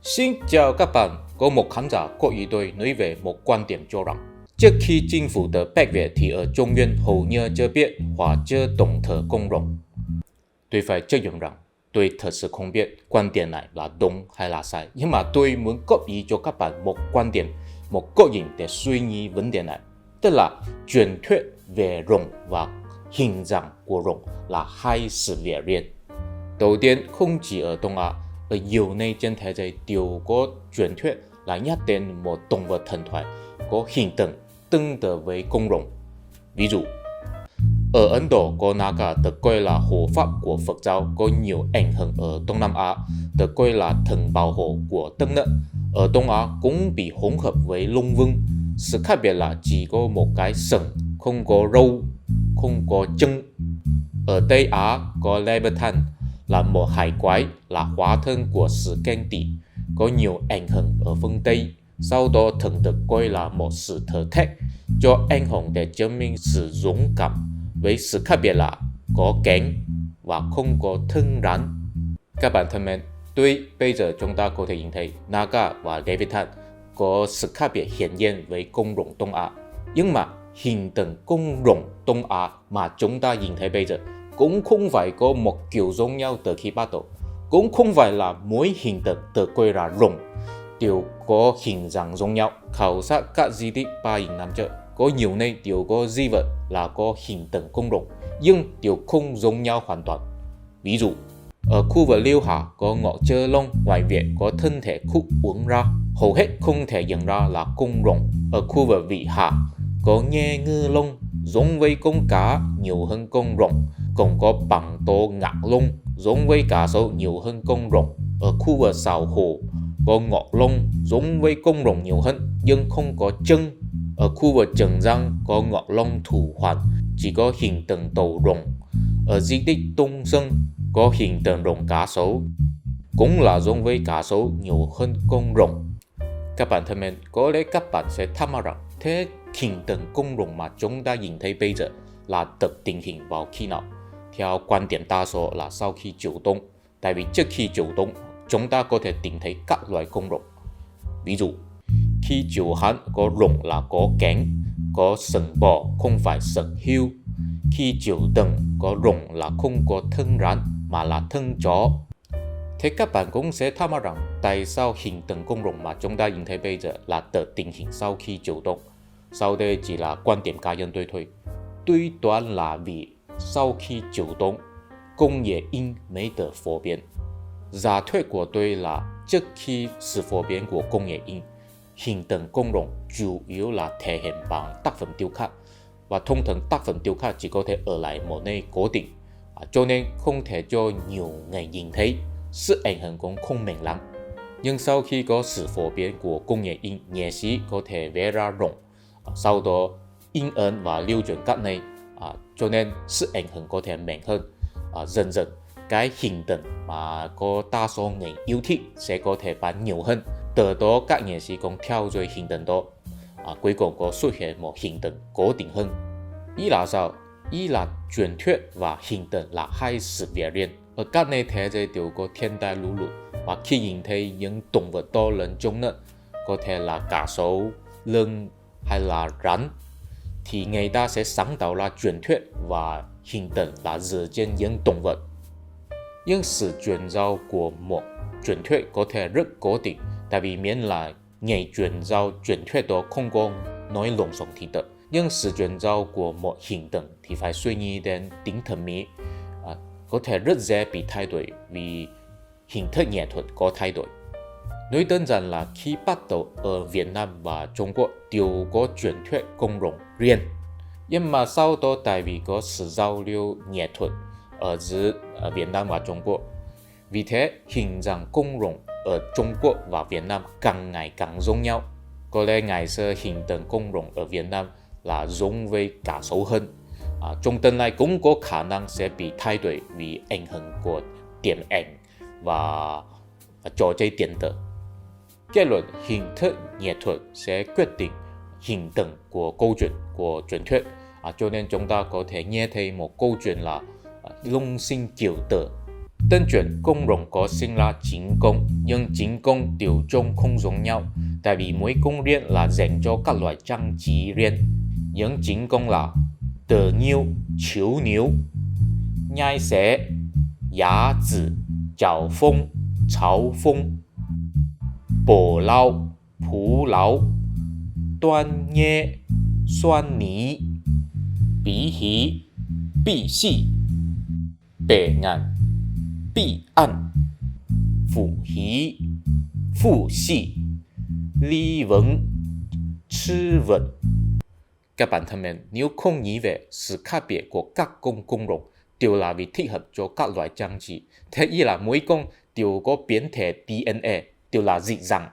Xin chào các bạn, có một khán giả có ý tôi nói về một quan điểm cho rằng trước khi chính phủ的Bắc Việt thì ở Trung Nguyên hầu như chưa biết hoặc chưa懂得公容. Tôi phải chấp nhận rằng tôi thật sự không biết quan điểm này là đúng hay là sai, nhưng mà tôi muốn góp ý cho các bạn một quan điểm, một góc nhìn để suy nghĩ vấn đề này, tức là truyền thuyết về rồng và hình dạng của rồng là hai sự việc riêng. Đầu tiên, không chỉ ở Đông Á, ở nhiều nơi trên thế giới đều có truyền thuyết là nhắc đến một động vật thần thoại có hình tượng tương tự với con rồng. Ví dụ, ở Ấn Độ có Naga được coi là hộ pháp của Phật giáo có nhiều ảnh hưởng ở Đông Nam Á, được coi là thần bảo hộ của đất nước. Ở Đông Á cũng bị hỗn hợp với Long Vương. Sự khác biệt là chỉ có một cái sừng, không có râu, không có chân. Ở Tây Á có Leviathan là một hải quái, là hóa thân của sự ghen tị, có nhiều ảnh hưởng ở phương Tây. Sau đó thường được coi là một sự thử thách cho anh hùng để chứng minh sự dũng cảm, với sự khác biệt là có cánh và không có thân rắn. Các bạn thân mến, tuy bây giờ chúng ta có thể nhìn thấy Naga và Leviathan có sự khác biệt hiển nhiên với con rồng Đông Á, nhưng mà hình tượng con rồng Đông Á mà chúng ta nhìn thấy bây giờ cũng không phải có một kiểu giống nhau từ khi bắt đầu, cũng không phải là mỗi hình tượng được coi là rồng đều có hình dạng giống nhau. Khảo sát các di tích 3.000 năm trước, có nhiều nơi đều có di vật là có hình tượng con rồng, nhưng đều không giống nhau hoàn toàn. Ví dụ, ở khu vực Liêu Hà có ngọc Chơ Long, ngoài việc có thân thể khúc uốn ra, hầu hết không thể nhận ra là con rồng. Ở khu vực Vị Hà có Nghe Ngư Long, giống với con cá nhiều hơn con rồng, còn có Bằng Tô Ngạc Long, giống với cá sấu nhiều hơn con rồng. Ở khu vực Sào Hồ có Ngọc Long, giống với con rồng nhiều hơn nhưng không có chân. Ở khu vực Trần Giang có Ngọc Long Thủ Hoàn, chỉ có hình tượng đầu rồng. Ở di tích Tung Sơn có hình tượng rồng cá sấu, cũng là giống với cá sấu nhiều hơn con rồng. Các bạn thân mến, có lẽ các bạn sẽ thắc mắc rằng thế hình tượng con rồng mà chúng ta nhìn thấy bây giờ là được định hình vào khi nào? Theo quan điểm đa số là sau khi Triều Đông, tại vì trước khi Triều Đông chúng ta có thể tìm thấy các loại con rồng. Ví dụ, khi Triều Hán có rồng là có cánh, có sừng bò không phải sừng hươu. Khi Triều Tần có rồng là không có thân rắn mà là thân chó. Thế các bạn cũng sẽ thắc mắc rằng tại sao hình tượng con rồng mà chúng ta nhìn thấy bây giờ là được định hình sau khi Triều Đông? Sau đây chỉ là quan điểm cá nhân tôi thôi. Tuy đoán là vì sau khi Triều Đông, công nghệ in mới được phổ biến. Giả thuyết của tôi là trước khi sự phổ biến của công nghệ in, hình tượng con rồng chủ yếu là thể hiện bằng tác phẩm điêu khắc, và thông thường tác phẩm điêu khắc chỉ có thể ở lại một nơi cố định, cho nên không thể cho nhiều người nhìn thấy, sự ảnh hưởng cũng không mạnh lắm. Nhưng sau khi có sự phổ biến của công nghệ in, nghệ sĩ có thể vẽ ra rồng, sau đó in ấn và lưu truyền các nơi, cho nên sự ảnh hưởng có thể mạnh hơn. Dần dần cái hình tượng mà có đa số người yêu thích sẽ có thể bán nhiều hơn. Từ đó các nghệ sĩ cũng theo dõi hình tượng đó, cuối cùng có xuất hiện một hình tượng cố định hơn. Ý là sao? Ý là truyền thuyết và hình tượng là hai sự việc riêng. Ở các nơi thế giới đều có thiên tai lũ lụt, và khi nhìn thấy những động vật to lớn trong nước, có thể là cá sấu, lợn hay là rắn, thì người ta sẽ sáng tạo ra truyền thuyết và hình tượng là dựa trên những động vật. Nhưng sự truyền giao của một truyền thuyết có thể rất cố định, tại vì miễn là người truyền giao truyền thuyết đó không có nói lộn xộn thì được. Nhưng sự truyền giao của một hình tượng thì phải suy nghĩ đến tính thẩm mỹ, có thể rất dễ bị thay đổi vì hình thức nghệ thuật có thay đổi. Nói đơn giản là khi bắt đầu ở Việt Nam và Trung Quốc đều có truyền thuyết con rồng riêng, nhưng mà sau đó tại vì có sự giao lưu nghệ thuật ở giữa Việt Nam và Trung Quốc, vì thế hình dạng con rồng ở Trung Quốc và Việt Nam càng ngày càng giống nhau. Có lẽ ngày xưa hình tượng con rồng ở Việt Nam là giống với cá sấu hơn. Trong tương lai cũng có khả năng sẽ bị thay đổi vì ảnh hưởng của điện ảnh và trò chơi điện tử. Kết luận, hình thức nghệ thuật sẽ quyết định hình tượng của câu chuyện, của truyền thuyết. Cho nên chúng ta có thể nghe thấy một câu chuyện là Long Sinh Kiều Tử, Tên chuyện công rộng có sinh ra chính công, nhưng chính công đều trông không giống nhau, tại vì mỗi công riêng là dành cho các loại trang trí riêng. Những chính công là đờ nhiêu, chiếu níu, nhai xế, giá tử, chảo phong, cháo phong, bổ lao, phú lao, đoan nhê, xoan ní, bí hí, bí xì, bể ngàn, bí ăn, phủ hí, phủ xì, ly vấn, chư vấn. Các bạn thân mến, nếu không nghĩ về sự khác biệt của các công rộng đều là vì thích hợp cho các loại trang trí, thế ý là mỗi công đều có biến thể DNA, đều là dị dạng,